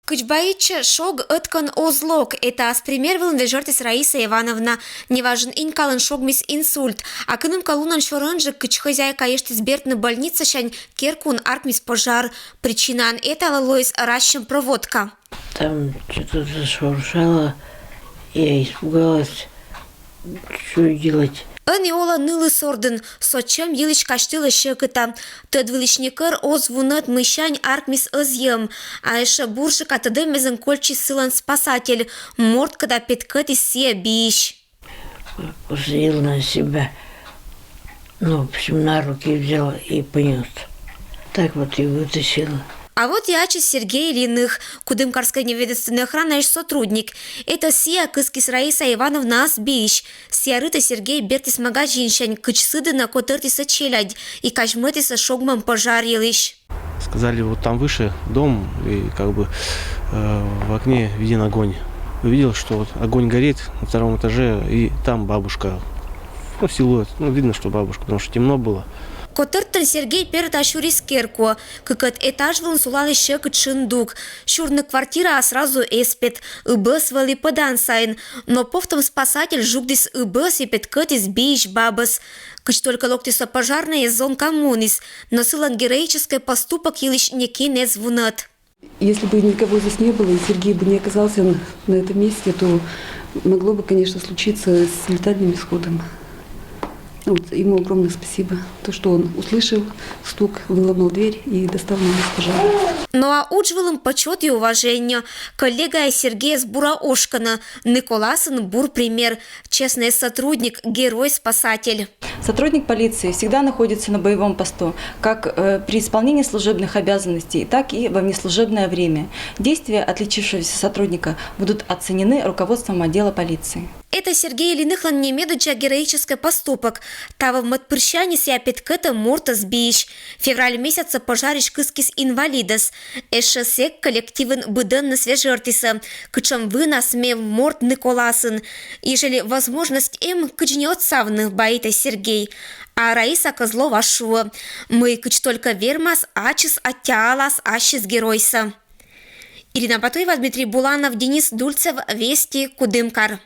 Кычбаича шог ыткан озлок. Это аспример вылын вежертис Раиса Ивановна. Неважен инкалын шогмис инсульт. А кыным калунан шорынжы кыч хозяйка ештис бертны больница шань керкун аркмис пожар. Причина это лалоис ращем проводка. Там что-то зашуршало, я испугалась, что делать. Ын ола нылы сордын, сочем елич каштылы шекыта. Тыд вылишникыр оз вунат мыщань аркмис ызьем. А эше буршик атыды мезен кольчи сылан спасатель. Морд когда петкет из сия бич. Посадил на себя, в общем, на руки взял и понес. Так вот и вытащила. А вот ячи Сергей Ильиных, Кудымкарской неведомственной охраны сотрудник. Это сия кыскис Раиса Ивановна Асбиш. Сия рыта Сергей Бертис Магажиншань, кычсыдына котыртиса челядь и качмытиса шогмам пожарилищ. Сказали, вот там выше дом, и в окне виден огонь. Увидел, что вот огонь горит на втором этаже, и там бабушка. Силуэт. Видно, что бабушка, потому что темно было. Котыртын Сергей перетащурис керку, кыкат этаж вон сулали щекыт шиндук. Шурны квартира, а сразу эспет. Ыбыс вали подан сайн. Но повтом спасатель жугдис ыбыс и петкатис бич бабас. Кыч только локтиса пожарная зон коммунис. Но сылан героический поступок елищ неки не звунат. Если бы никого здесь не было, и Сергей бы не оказался на этом месте, то могло бы, конечно, случиться с летальным исходом. Вот, ему огромное спасибо, то, что он услышал стук, выломал дверь и достал меня из пожара. Ну а учвалым почет и уважение. Коллега Сергея Сбураошкана, Николасын бур пример. Честный сотрудник, герой-спасатель. Сотрудник полиции всегда находится на боевом посту, как при исполнении служебных обязанностей, так и во внеслужебное время. Действия отличившегося сотрудника будут оценены руководством отдела полиции. Это Сергей Ильиныхлан немедуча героический поступок. Тава в матпырщане ся петкета морта сбич. Февраль месяца пожариш кыскис инвалидас. Эшесек коллективен быден на свежертиса. Кычам вы нас мев морт Николасын. Ежели возможность им кычнет савных боится Сергей. А Раиса Козлова шуа. Мы кыч только вермас ачис атялас ачис геройса. Ирина Батуева, Дмитрий Буланов, Денис Дульцев, Вести, Кудымкар.